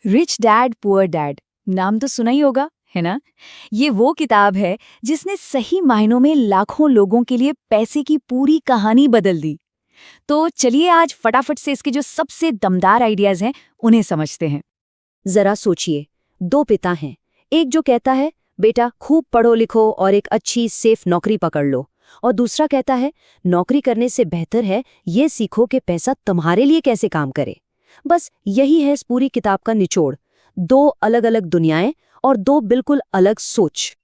Rich dad poor dad नाम तो सुना ही होगा, है ना? ये वो किताब है जिसने सही मायनों में लाखों लोगों के लिए पैसे की पूरी कहानी बदल दी। तो चलिए आज फटाफट से इसके जो सबसे दमदार आइडियाज हैं उन्हें समझते हैं। जरा सोचिए, दो पिता हैं। एक जो कहता है बेटा खूब पढ़ो लिखो और एक अच्छी सेफ नौकरी पकड़ लो, और दूसरा कहता है नौकरी करने से बेहतर है ये सीखो कि पैसा तुम्हारे लिए कैसे काम करे। बस यही है इस पूरी किताब का निचोड़। दो अलग अलग दुनियाएं और दो बिल्कुल अलग सोच।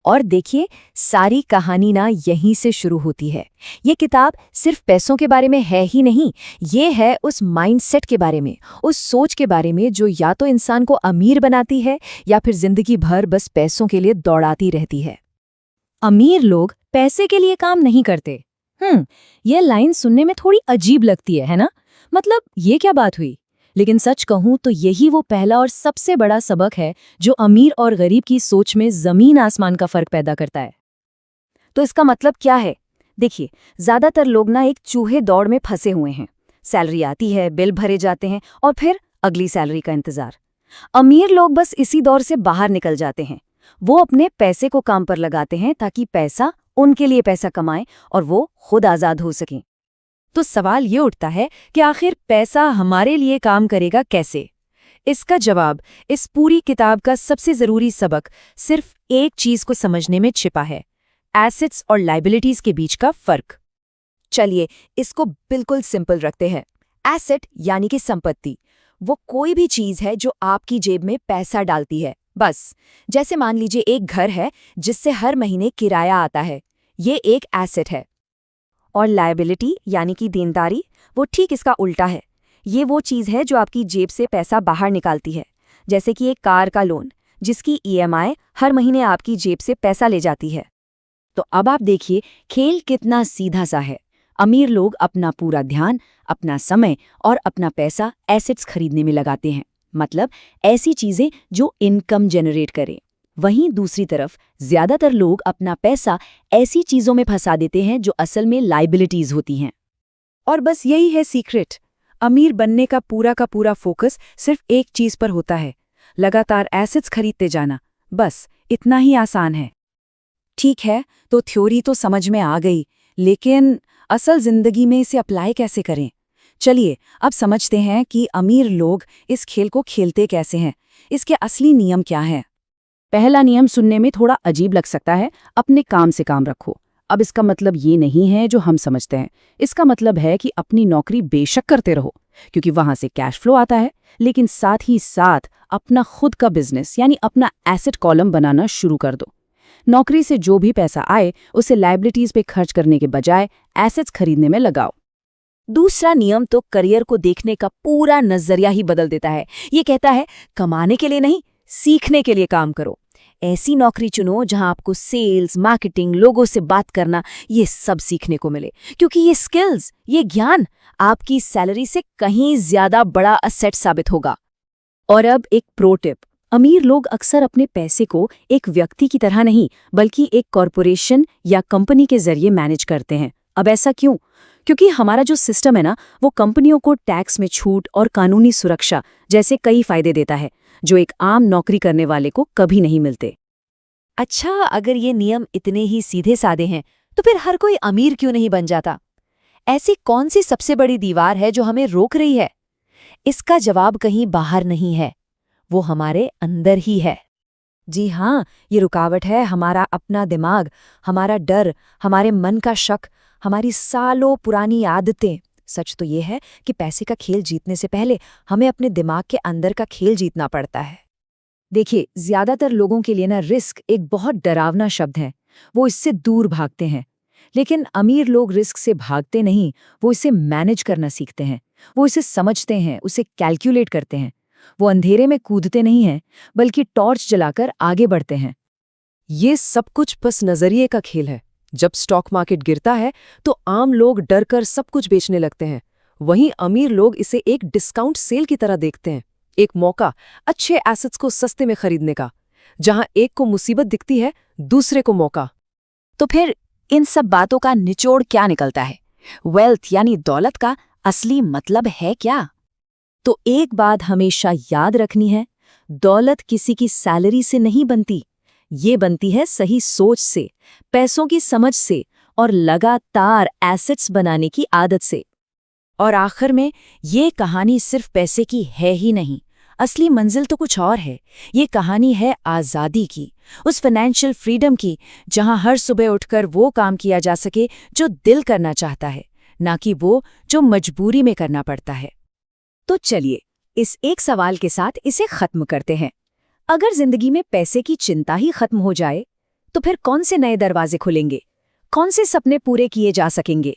और देखिए, सारी कहानी ना यहीं से शुरू होती है। ये किताब सिर्फ पैसों के बारे में है ही नहीं, ये है उस माइंडसेट के बारे में, उस सोच के बारे में जो या तो इंसान को अमीर बनाती है या फिर जिंदगी भर बस पैसों के लिए दौड़ाती रहती है। अमीर लोग पैसे के लिए काम नहीं करते। यह लाइन सुनने में थोड़ी अजीब लगती है ना? मतलब ये क्या बात हुई? लेकिन सच कहूं तो यही वो पहला और सबसे बड़ा सबक है जो अमीर और गरीब की सोच में जमीन आसमान का फर्क पैदा करता है। तो इसका मतलब क्या है? देखिए, ज्यादातर लोग ना एक चूहे दौड़ में फंसे हुए हैं। सैलरी आती है, बिल भरे जाते हैं और फिर अगली सैलरी का इंतजार। अमीर लोग बस इसी दौर से बाहर निकल जाते हैं। वो अपने पैसे को काम पर लगाते हैं ताकि पैसा उनके लिए पैसा कमाए और वो खुद आजाद हो सकें। तो सवाल ये उठता है कि आखिर पैसा हमारे लिए काम करेगा कैसे? इसका जवाब इस पूरी किताब का सबसे जरूरी सबक सिर्फ एक चीज को समझने में छिपा है: एसेट्स और लायबिलिटीज के बीच का फर्क। चलिए इसको बिल्कुल सिंपल रखते हैं। एसेट यानी कि संपत्ति, वो कोई भी चीज है जो आपकी जेब में पैसा डालती है। बस जैसे मान लीजिए एक घर है जिससे हर महीने किराया आता है, ये एक एसेट है। और लायबिलिटी यानी कि देनदारी, वो ठीक इसका उल्टा है। ये वो चीज़ है जो आपकी जेब से पैसा बाहर निकालती है, जैसे कि एक कार का लोन जिसकी ईएमआई हर महीने आपकी जेब से पैसा ले जाती है। तो अब आप देखिए, खेल कितना सीधा सा है। अमीर लोग अपना पूरा ध्यान, अपना समय और अपना पैसा एसेट्स खरीदने में लगाते हैं, मतलब ऐसी चीज़ें जो इनकम जनरेट करें। वहीं दूसरी तरफ ज्यादातर लोग अपना पैसा ऐसी चीजों में फंसा देते हैं जो असल में लायबिलिटीज होती हैं। और बस यही है सीक्रेट। अमीर बनने का पूरा फोकस सिर्फ एक चीज पर होता है, लगातार एसेट्स खरीदते जाना। बस इतना ही आसान है। ठीक है, तो थ्योरी तो समझ में आ गई, लेकिन असल जिंदगी में इसे अप्लाई कैसे करें? चलिए अब समझते हैं कि अमीर लोग इस खेल को खेलते कैसे हैं, इसके असली नियम क्या हैं। पहला नियम सुनने में थोड़ा अजीब लग सकता है, अपने काम से काम रखो। अब इसका मतलब ये नहीं है जो हम समझते हैं। इसका मतलब है कि अपनी नौकरी बेशक करते रहो, क्योंकि वहां से कैश फ्लो आता है, लेकिन साथ ही साथ अपना खुद का बिजनेस यानी अपना एसेट कॉलम बनाना शुरू कर दो। नौकरी से जो भी पैसा आए उसे लायबिलिटीज पे खर्च करने के बजाय एसेट्स खरीदने में लगाओ। दूसरा नियम तो करियर को देखने का पूरा नजरिया ही बदल देता है। ये कहता है कमाने के लिए नहीं, सीखने के लिए काम करो। ऐसी नौकरी चुनो जहां आपको सेल्स, मार्केटिंग, लोगों से बात करना, ये सब सीखने को मिले, क्योंकि ये स्किल्स, ये ज्ञान आपकी सैलरी से कहीं ज्यादा बड़ा असेट साबित होगा। और अब एक प्रो टिप। अमीर लोग अक्सर अपने पैसे को एक व्यक्ति की तरह नहीं, बल्कि एक कॉरपोरेशन या कंपनी के जरिए मैनेज करते हैं। अब ऐसा क्यों? क्योंकि हमारा जो सिस्टम है ना, वो कंपनियों को टैक्स में छूट और कानूनी सुरक्षा जैसे कई फायदे देता है, जो एक आम नौकरी करने वाले को कभी नहीं मिलते। अच्छा, अगर ये नियम इतने ही सीधे साधे हैं, तो फिर हर कोई अमीर क्यों नहीं बन जाता? ऐसी कौन सी सबसे बड़ी दीवार है जो हमें रोक रही है? इसका जवाब कहीं बाहर नहीं है, वो हमारे अंदर ही है। जी हाँ, ये रुकावट है हमारा अपना दिमाग, हमारा डर, हमारे मन का शक, हमारी सालों पुरानी आदतें। सच तो ये है कि पैसे का खेल जीतने से पहले हमें अपने दिमाग के अंदर का खेल जीतना पड़ता है। देखिए, ज्यादातर लोगों के लिए ना रिस्क एक बहुत डरावना शब्द है, वो इससे दूर भागते हैं। लेकिन अमीर लोग रिस्क से भागते नहीं, वो इसे मैनेज करना सीखते हैं। वो इसे समझते हैं, उसे कैलकुलेट करते हैं। वो अंधेरे में कूदते नहीं हैं, बल्कि टॉर्च जलाकर आगे बढ़ते हैं। ये सब कुछ बस नजरिए का खेल है। जब स्टॉक मार्केट गिरता है तो आम लोग डर कर सब कुछ बेचने लगते हैं। वहीं अमीर लोग इसे एक डिस्काउंट सेल की तरह देखते हैं, एक मौका अच्छे एसेट्स को सस्ते में खरीदने का। जहां एक को मुसीबत दिखती है, दूसरे को मौका। तो फिर इन सब बातों का निचोड़ क्या निकलता है? वेल्थ यानी दौलत का असली मतलब है क्या? तो एक बात हमेशा याद रखनी है, दौलत किसी की सैलरी से नहीं बनती, ये बनती है सही सोच से, पैसों की समझ से और लगातार एसेट्स बनाने की आदत से। और आखिर में ये कहानी सिर्फ पैसे की है ही नहीं, असली मंजिल तो कुछ और है। ये कहानी है आज़ादी की, उस फाइनेंशियल फ्रीडम की जहां हर सुबह उठकर वो काम किया जा सके जो दिल करना चाहता है, ना कि वो जो मजबूरी में करना पड़ता है। तो चलिए इस एक सवाल के साथ इसे खत्म करते हैं। अगर जिंदगी में पैसे की चिंता ही खत्म हो जाए तो फिर कौन से नए दरवाजे खुलेंगे, कौन से सपने पूरे किए जा सकेंगे?